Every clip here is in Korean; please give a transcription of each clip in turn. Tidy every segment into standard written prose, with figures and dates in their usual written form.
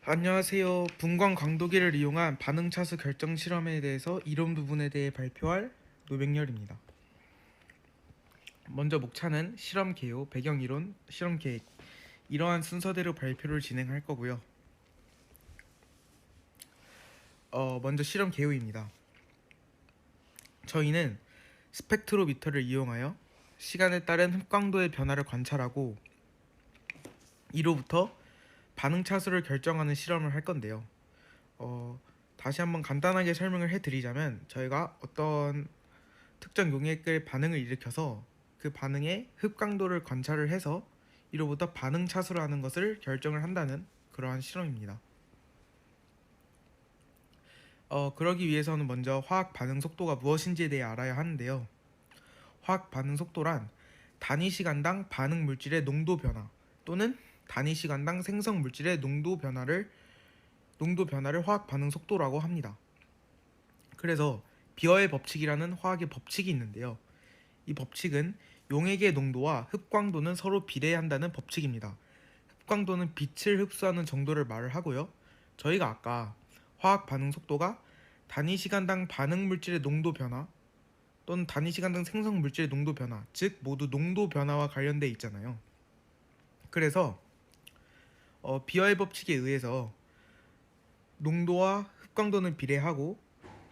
안녕하세요. 분광 강도기를 이용한 반응 차수 결정 실험에 대해서 이론 부분에 대해 발표할 노백열입니다. 먼저 목차는 실험 개요, 배경 이론, 실험 계획 이러한 순서대로 발표를 진행할 거고요. 먼저 실험 개요입니다. 저희는 스펙트로미터를 이용하여 시간에 따른 흡광도의 변화를 관찰하고 이로부터 반응 차수를 결정하는 실험을 할 건데요. 다시 한번 간단하게 설명을 해드리자면 저희가 어떤 특정 용액의 반응을 일으켜서 그 반응의 흡강도를 관찰을 해서 이로부터 반응 차수라는 것을 결정을 한다는 그러한 실험입니다. 그러기 위해서는 먼저 화학 반응 속도가 무엇인지에 대해 알아야 하는데요. 화학 반응 속도란 단위 시간당 반응 물질의 농도 변화 또는 단위 시간당 생성 물질의 농도 변화를 화학 반응 속도라고 합니다. 그래서 비어의 법칙이라는 화학의 법칙이 있는데요. 이 법칙은 용액의 농도와 흡광도는 서로 비례한다는 법칙입니다. 흡광도는 빛을 흡수하는 정도를 말을 하고요. 저희가 아까 화학 반응 속도가 단위 시간당 반응 물질의 농도 변화 또는 단위 시간당 생성 물질의 농도 변화, 즉 모두 농도 변화와 관련돼 있잖아요. 그래서 비어의 법칙에 의해서 농도와 흡광도는 비례하고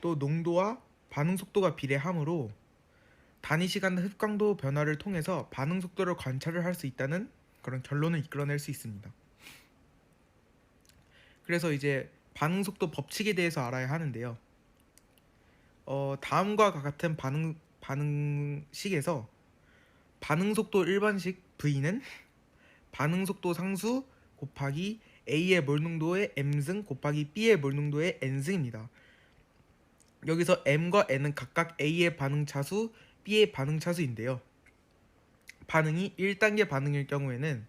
또 농도와 반응 속도가 비례하므로 단위 시간 흡광도 변화를 통해서 반응 속도를 관찰을 할 수 있다는 그런 결론을 이끌어낼 수 있습니다. 그래서 이제 반응 속도 법칙에 대해서 알아야 하는데요. 다음과 같은 반응식에서 반응 속도 일반식 V는 반응 속도 상수 곱하기 A의 몰농도의 M승 곱하기 B의 몰농도의 N승입니다. 여기서 M과 N은 각각 A의 반응 차수, B의 반응 차수인데요. 반응이 1단계 반응일 경우에는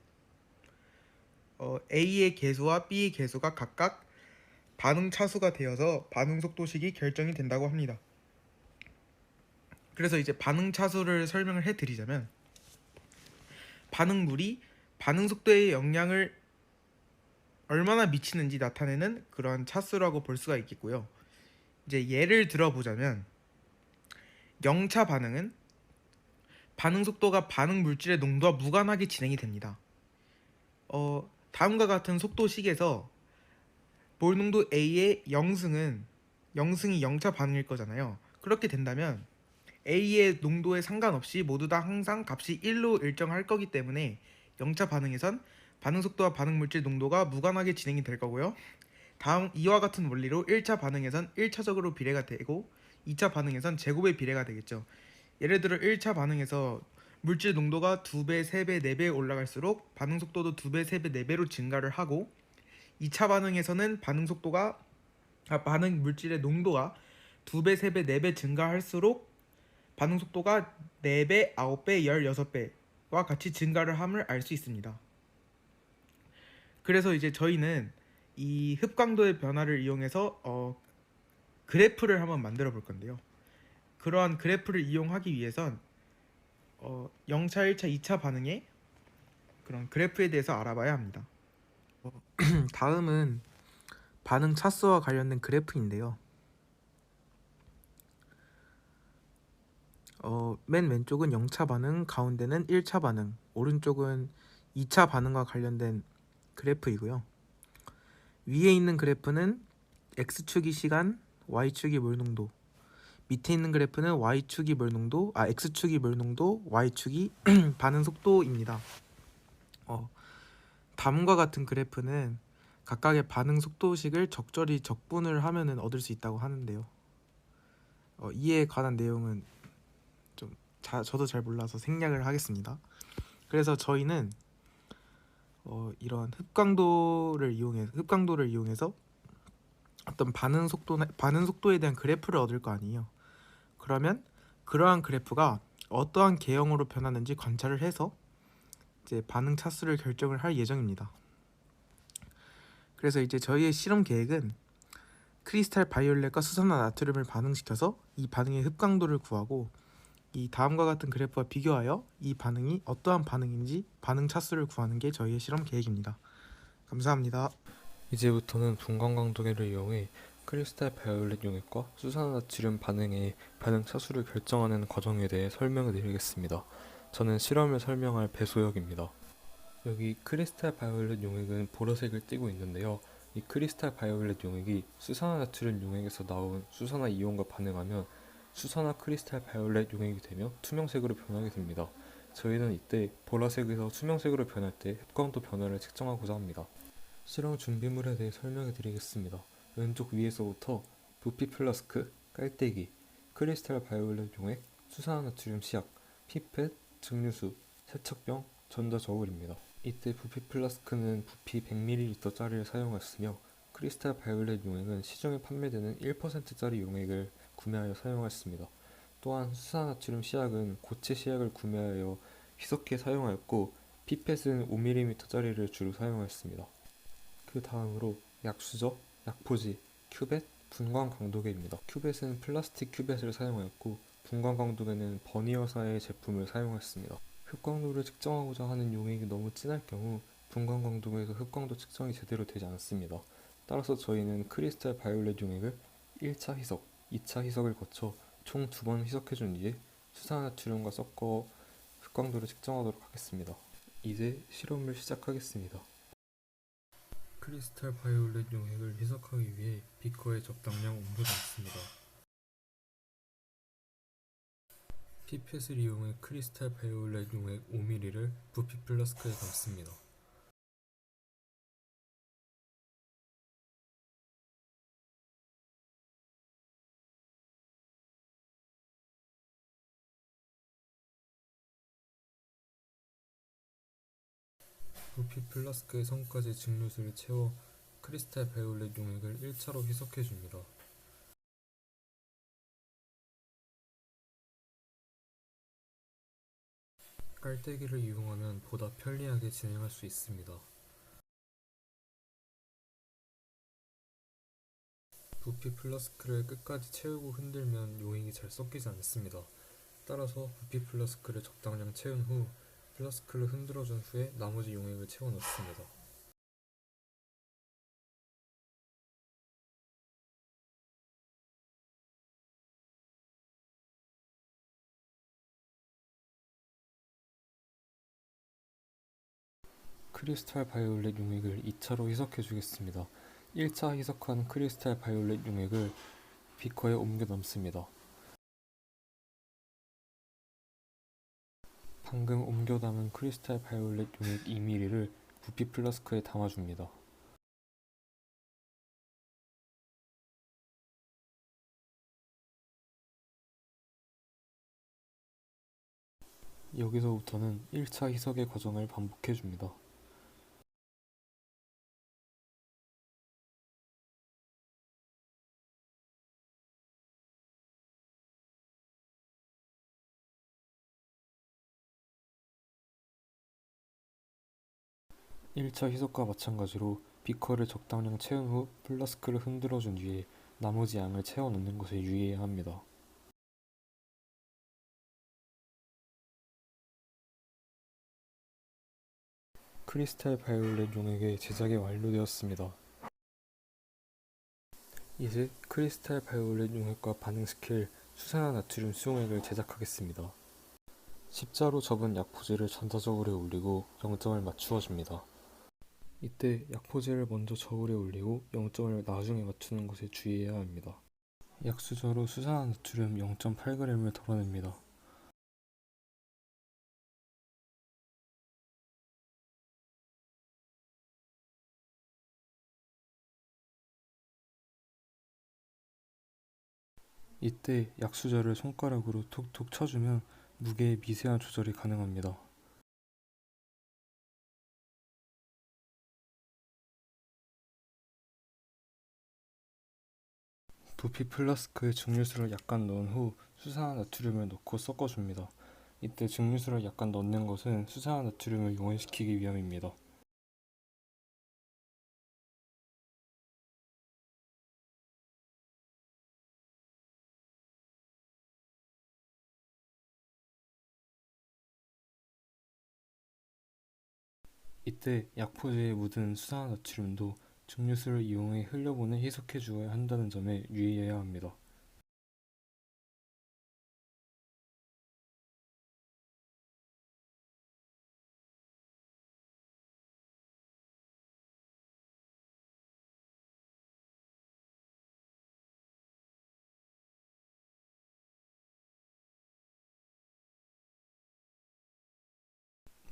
A의 개수와 B의 개수가 각각 반응 차수가 되어서 반응 속도식이 결정이 된다고 합니다. 그래서 이제 반응 차수를 설명을 해드리자면 반응물이 반응 속도에 영향을 얼마나 미치는지 나타내는 그런 차수라고 볼 수가 있겠고요. 이제 예를 들어보자면 영차 반응은 반응 속도가 반응 물질의 농도와 무관하게 진행이 됩니다. 다음과 같은 속도식에서 몰 농도 A의 영승이 영차 반응일 거잖아요. 그렇게 된다면 A의 농도에 상관없이 모두 다 항상 값이 1로 일정할 거기 때문에 영차 반응에선 반응 속도와 반응 물질 농도가 무관하게 진행이 될 거고요. 다음 이와 같은 원리로 1차 반응에선 1차적으로 비례가 되고 2차 반응에선 제곱의 비례가 되겠죠. 예를 들어 1차 반응에서 물질 농도가 2배, 3배, 4배 올라갈수록 반응 속도도 2배, 3배, 4배로 증가를 하고 2차 반응에서는 반응 물질의 농도가 2배, 3배, 4배 증가할수록 반응 속도가 4배, 9배, 16배와 같이 증가를 함을 알 수 있습니다. 그래서 이제 저희는 이 흡광도의 변화를 이용해서 그래프를 한번 만들어 볼 건데요. 그러한 그래프를 이용하기 위해선 0차, 1차, 2차 반응의 그런 그래프에 대해서 알아봐야 합니다. 다음은 반응 차수와 관련된 그래프인데요. 맨 왼쪽은 0차 반응, 가운데는 1차 반응, 오른쪽은 2차 반응과 관련된 그래프이고요. 위에 있는 그래프는 x축이 시간, y축이 몰농도, 밑에 있는 그래프는 x축이 몰농도, y축이 반응 속도입니다. 다음과 같은 그래프는 각각의 반응 속도식을 적절히 적분을 하면 얻을 수 있다고 하는데요. 이에 관한 내용은 저도 잘 몰라서 생략을 하겠습니다. 그래서 저희는 이런 흡광도를 이용해서 어떤 반응 속도에 대한 그래프를 얻을 거 아니에요. 그러면 그러한 그래프가 어떠한 개형으로 변하는지 관찰을 해서 이제 반응 차수를 결정을 할 예정입니다. 그래서 이제 저희의 실험 계획은 크리스탈 바이올렛과 수산화 나트륨을 반응시켜서 이 반응의 흡광도를 구하고 이 다음과 같은 그래프와 비교하여 이 반응이 어떠한 반응인지 반응 차수를 구하는 게 저희의 실험 계획입니다. 감사합니다. 이제부터는 분광광도계를 이용해 크리스탈 바이올렛 용액과 수산화나트륨 반응의 반응 차수를 결정하는 과정에 대해 설명을 드리겠습니다. 저는 실험을 설명할 배소혁입니다. 여기 크리스탈 바이올렛 용액은 보라색을 띠고 있는데요. 이 크리스탈 바이올렛 용액이 수산화나트륨 용액에서 나온 수산화 이온과 반응하면 수산화 크리스탈 바이올렛 용액이 되며 투명색으로 변하게 됩니다. 저희는 이때 보라색에서 투명색으로 변할 때 흑광도 변화를 측정하고자 합니다. 실험 준비물에 대해 설명해 드리겠습니다. 왼쪽 위에서부터 부피 플라스크, 깔때기, 크리스탈 바이올렛 용액, 수산화나트륨 시약, 피펫, 증류수, 세척병, 전자저울입니다. 이때 부피 플라스크는 부피 100ml짜리를 사용하였으며 크리스탈 바이올렛 용액은 시중에 판매되는 1%짜리 용액을 구매하여 사용하였습니다. 또한 수산나트륨 시약은 고체 시약을 구매하여 희석해 사용하였고 피펫은 5mm짜리를 주로 사용하였습니다. 그 다음으로 약수저, 약포지, 큐벳, 분광 강도계입니다. 큐벳은 플라스틱 큐벳을 사용하였고 분광 강도계는 버니어사의 제품을 사용하였습니다. 흑광도를 측정하고자 하는 용액이 너무 진할 경우 분광 강도계에서 흑광도 측정이 제대로 되지 않습니다. 따라서 저희는 크리스탈 바이올렛 용액을 1차 희석, 2차 희석을 거쳐 총 2번 희석해준 뒤에 수산화나트륨과 섞어 흑광도를 측정하도록 하겠습니다. 이제 실험을 시작하겠습니다. 크리스탈 바이올렛 용액을 희석하기 위해 비커에 적당량 온도를 넣습니다. 피펫을 이용해 크리스탈 바이올렛 용액 5ml를 부피 플라스크에 담습니다. 부피 플라스크에 성까지 증류수를 채워 크리스탈 바이올렛 용액을 1차로 희석해줍니다. 깔때기를 이용하면 보다 편리하게 진행할 수 있습니다. 부피 플라스크를 끝까지 채우고 흔들면 용액이 잘 섞이지 않습니다. 따라서 부피 플라스크를 적당량 채운 후 플라스크를 흔들어준 후에 나머지 용액을 채워 넣습니다. 크리스탈 바이올렛 용액을 2차로 희석해 주겠습니다. 1차 희석한 크리스탈 바이올렛 용액을 비커에 옮겨 넣습니다. 방금 옮겨 담은 크리스탈 바이올렛 용액 2ml를 부피 플라스크에 담아줍니다. 여기서부터는 1차 희석의 과정을 반복해줍니다. (1차) 희석과 마찬가지로 비커를 적당량 채운 후 플라스크를 흔들어준 뒤에 나머지 양을 채워 넣는 것에 유의해야 합니다. 크리스탈 바이올렛 용액의 제작이 완료되었습니다. 이제 크리스탈 바이올렛 용액과 반응시킬 수산화나트륨 수용액을 제작하겠습니다. 십자로 접은 약포지를 전자저울에 올리고 0점을 맞추어줍니다. 이때 약포지를 먼저 저울에 올리고 0점을 나중에 맞추는 것에 주의해야 합니다. 약수저로 수산화나트륨 0.8g을 덜어냅니다. 이때 약수저를 손가락으로 툭툭 쳐주면 무게의 미세한 조절이 가능합니다. 부피 플라스크에 증류수를 약간 넣은 후 수산화나트륨을 넣고 섞어줍니다. 이때 증류수를 약간 넣는 것은 수산화나트륨을 용해시키기 위함입니다. 이때 약포제에 묻은 수산화나트륨도 증류수를 이용해 흘려보내 희석해 주어야 한다는 점에 유의해야 합니다.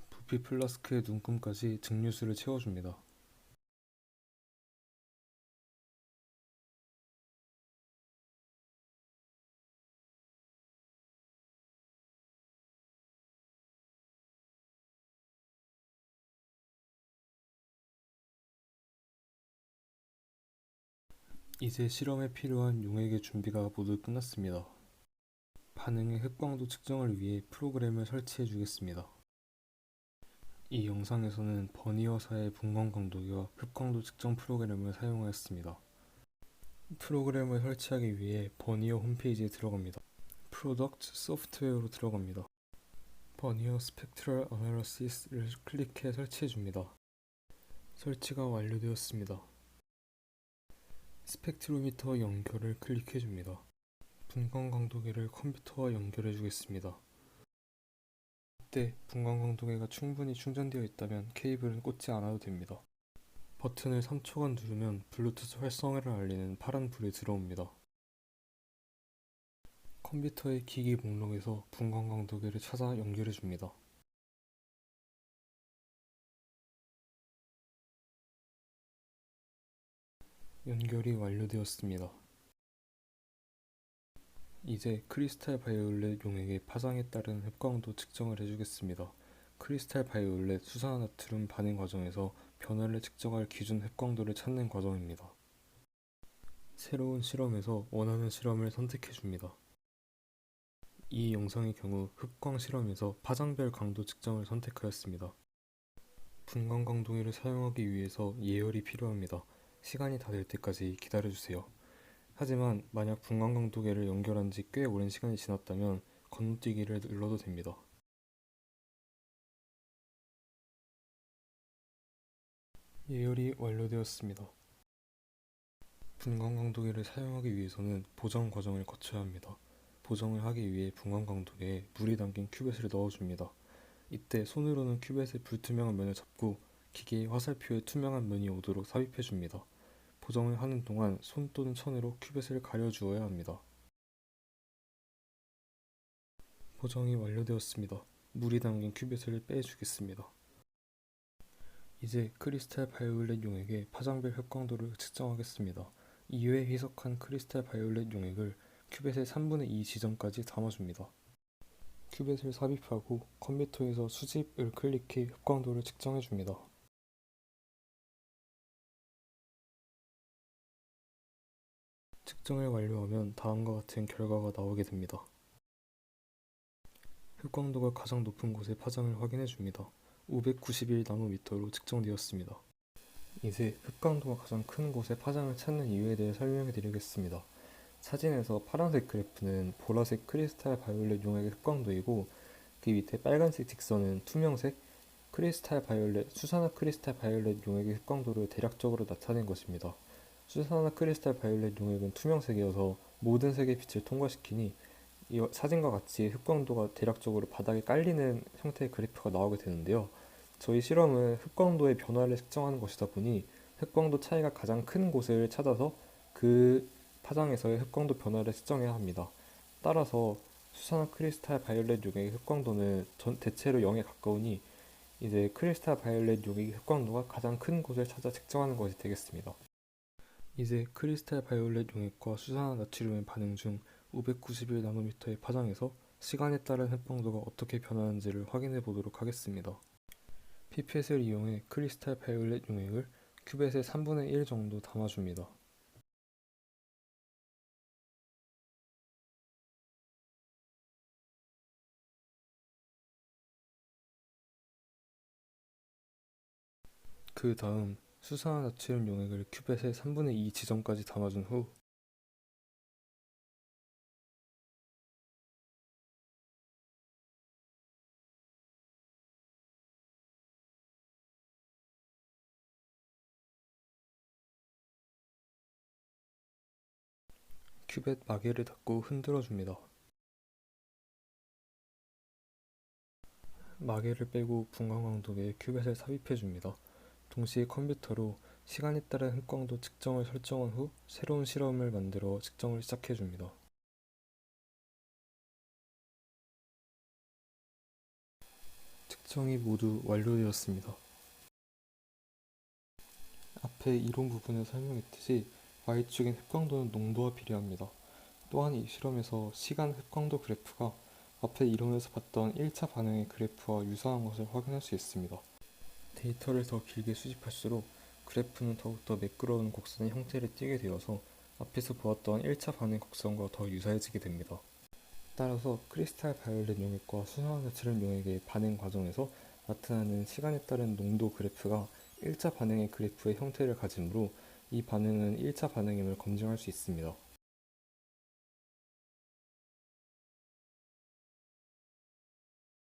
부피 플라스크의 눈금까지 증류수를 채워줍니다. 이제 실험에 필요한 용액의 준비가 모두 끝났습니다. 반응의 흑광도 측정을 위해 프로그램을 설치해 주겠습니다. 이 영상에서는 버니어사의 분광 강도계와 흑광도 측정 프로그램을 사용하였습니다. 프로그램을 설치하기 위해 버니어 홈페이지에 들어갑니다. 프로덕트 소프트웨어로 들어갑니다. 버니어 스펙트럴 어널리시스를 클릭해 설치해 줍니다. 설치가 완료되었습니다. 스펙트로미터 연결을 클릭해 줍니다. 분광 강도계를 컴퓨터와 연결해 주겠습니다. 이때 분광 강도계가 충분히 충전되어 있다면 케이블은 꽂지 않아도 됩니다. 버튼을 3초간 누르면 블루투스 활성화를 알리는 파란 불이 들어옵니다. 컴퓨터의 기기 목록에서 분광 강도계를 찾아 연결해 줍니다. 연결이 완료되었습니다. 이제 크리스탈 바이올렛 용액의 파장에 따른 흑광도 측정을 해주겠습니다. 크리스탈 바이올렛 수산화나트륨 반응 과정에서 변화를 측정할 기준 흑광도를 찾는 과정입니다. 새로운 실험에서 원하는 실험을 선택해줍니다. 이 영상의 경우 흑광 실험에서 파장별 강도 측정을 선택하였습니다. 분광 강도계를 사용하기 위해서 예열이 필요합니다. 시간이 다 될 때까지 기다려주세요. 하지만 만약 분광 강도계를 연결한 지 꽤 오랜 시간이 지났다면 건너뛰기를 눌러도 됩니다. 예열이 완료되었습니다. 분광 강도계를 사용하기 위해서는 보정 과정을 거쳐야 합니다. 보정을 하기 위해 분광 강도계에 물이 담긴 큐벳을 넣어줍니다. 이때 손으로는 큐벳의 불투명한 면을 잡고 기계의 화살표에 투명한 면이 오도록 삽입해줍니다. 보정을 하는 동안 손 또는 천으로 큐벳을 가려주어야 합니다. 보정이 완료되었습니다. 물이 담긴 큐벳을 빼주겠습니다. 이제 크리스탈 바이올렛 용액의 파장별 흑광도를 측정하겠습니다. 2회 희석한 크리스탈 바이올렛 용액을 큐벳의 3분의 2 지점까지 담아줍니다. 큐벳을 삽입하고 컴퓨터에서 수집을 클릭해 흑광도를 측정해줍니다. 측정을 완료하면 다음과 같은 결과가 나오게 됩니다. 흑광도가 가장 높은 곳의 파장을 확인해줍니다. 591나노미터로 측정되었습니다. 이제 흑광도가 가장 큰 곳의 파장을 찾는 이유에 대해 설명해 드리겠습니다. 사진에서 파란색 그래프는 보라색 크리스탈 바이올렛 용액의 흑광도이고 그 밑에 빨간색 직선은 투명색 크리스탈 바이올렛, 수산화 크리스탈 바이올렛 용액의 흑광도를 대략적으로 나타낸 것입니다. 수산화 크리스탈 바이올렛 용액은 투명색이어서 모든 색의 빛을 통과시키니 이 사진과 같이 흑광도가 대략적으로 바닥에 깔리는 형태의 그래프가 나오게 되는데요. 저희 실험은 흑광도의 변화를 측정하는 것이다 보니 흑광도 차이가 가장 큰 곳을 찾아서 그 파장에서의 흑광도 변화를 측정해야 합니다. 따라서 수산화 크리스탈 바이올렛 용액의 흑광도는 대체로 0에 가까우니 이제 크리스탈 바이올렛 용액의 흑광도가 가장 큰 곳을 찾아 측정하는 것이 되겠습니다. 이제 크리스탈 바이올렛 용액과 수산화 나트륨의 반응 중 591나노미터의 파장에서 시간에 따른 흑광도가 어떻게 변하는지를 확인해 보도록 하겠습니다. 피펫을 이용해 크리스탈 바이올렛 용액을 큐벳의 3분의 1 정도 담아줍니다. 그 다음 수산화나트륨 용액을 큐벳의 3분의 2 지점까지 담아준 후 큐벳 마개를 닫고 흔들어줍니다. 마개를 빼고 분광광도에 큐벳을 삽입해줍니다. 동시에 컴퓨터로 시간에 따른 흑광도 측정을 설정한 후 새로운 실험을 만들어 측정을 시작해줍니다. 측정이 모두 완료되었습니다. 앞에 이론 부분을 설명했듯이 Y축인 흑광도는 농도와 비례합니다. 또한 이 실험에서 시간 흑광도 그래프가 앞에 이론에서 봤던 1차 반응의 그래프와 유사한 것을 확인할 수 있습니다. 데이터를 더 길게 수집할수록 그래프는 더욱더 매끄러운 곡선의 형태를 띠게 되어서 앞에서 보았던 1차 반응 곡선과 더 유사해지게 됩니다. 따라서 크리스탈 바이올렛 용액과 수산화제철 용액의 반응 과정에서 나타나는 시간에 따른 농도 그래프가 1차 반응의 그래프의 형태를 가지므로 이 반응은 1차 반응임을 검증할 수 있습니다.